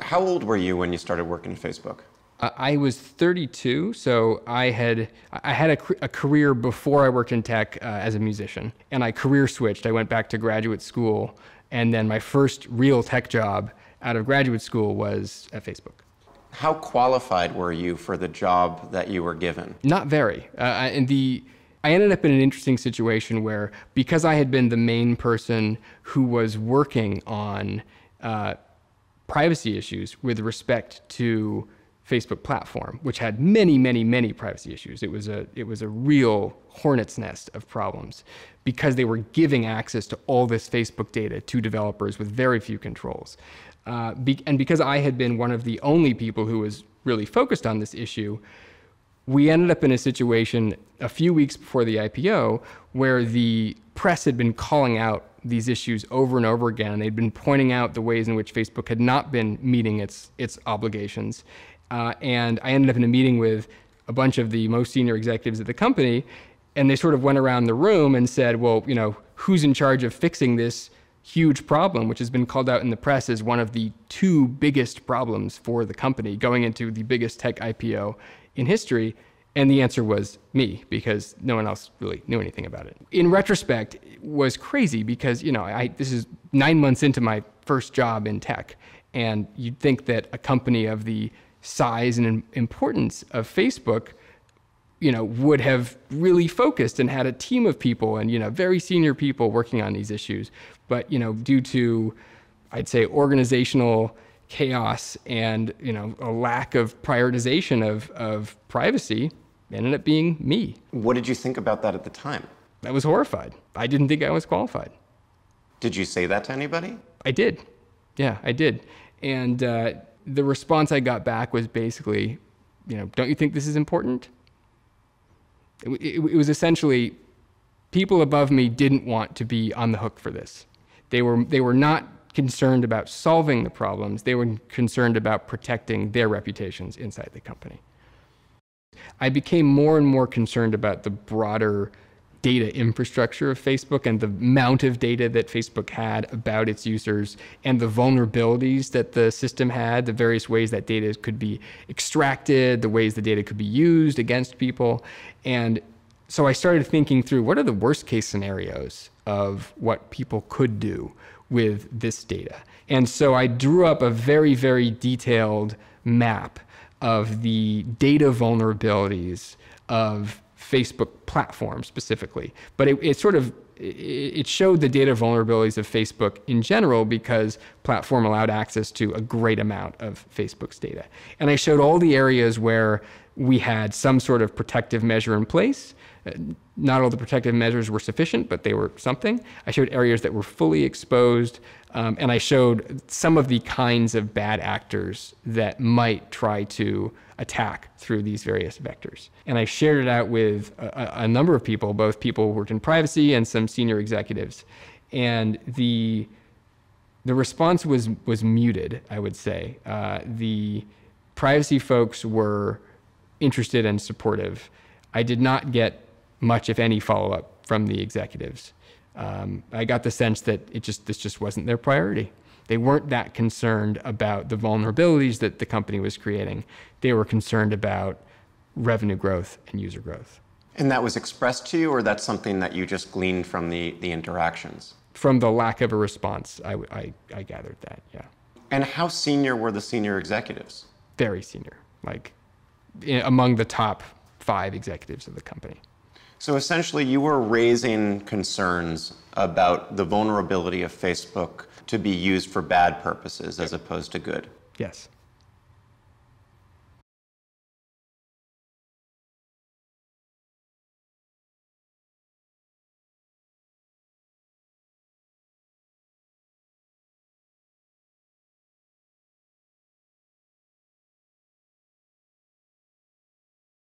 How old were you when you started working at Facebook? I was 32, so I had a career before I worked in tech as a musician, and I career switched. I went back to graduate school, and then my first real tech job out of graduate school was at Facebook. How qualified were you for the job that you were given? Not very. I ended up in an interesting situation where, because I had been the main person who was working on privacy issues with respect to Facebook platform, which had many, many, many privacy issues. It was a real hornet's nest of problems because they were giving access to all this Facebook data to developers with very few controls. And because I had been one of the only people who was really focused on this issue, we ended up in a situation a few weeks before the IPO where the press had been calling out these issues over and over again, and they'd been pointing out the ways in which Facebook had not been meeting its obligations. And I ended up in a meeting with a bunch of the most senior executives at the company, and they sort of went around the room and said, well, who's in charge of fixing this huge problem, which has been called out in the press as one of the two biggest problems for the company going into the biggest tech IPO in history? And the answer was me, because no one else really knew anything about it. In retrospect, it was crazy because, this is 9 months into my first job in tech, and you'd think that a company of the size and importance of Facebook, would have really focused and had a team of people and, very senior people working on these issues. But, due to, I'd say, organizational chaos and, a lack of prioritization of privacy, it ended up being me. What did you think about that at the time? I was horrified. I didn't think I was qualified. Did you say that to anybody? I did. Yeah, I did. And the response I got back was basically, don't you think this is important? It was essentially, people above me didn't want to be on the hook for this. They were not concerned about solving the problems. They were concerned about protecting their reputations inside the company. I became more and more concerned about the broader data infrastructure of Facebook and the amount of data that Facebook had about its users and the vulnerabilities that the system had, the various ways that data could be extracted, the ways the data could be used against people. And so I started thinking through, what are the worst case scenarios of what people could do with this data? And so I drew up a very, very detailed map of the data vulnerabilities of Facebook platform specifically. But it showed the data vulnerabilities of Facebook in general because platform allowed access to a great amount of Facebook's data. And I showed all the areas where we had some sort of protective measure in place. Not all the protective measures were sufficient, but they were something. I showed areas that were fully exposed, and I showed some of the kinds of bad actors that might try to attack through these various vectors. And I shared it out with a number of people, both people who worked in privacy and some senior executives. And the response was muted, I would say. The privacy folks were interested and supportive. I did not get much, if any, follow-up from the executives. I got the sense that this just wasn't their priority. They weren't that concerned about the vulnerabilities that the company was creating. They were concerned about revenue growth and user growth. And that was expressed to you, or that's something that you just gleaned from the interactions? From the lack of a response, I gathered that, yeah. And how senior were the senior executives? Very senior, among the top 5 executives of the company. So essentially, you were raising concerns about the vulnerability of Facebook to be used for bad purposes as opposed to good. Yes.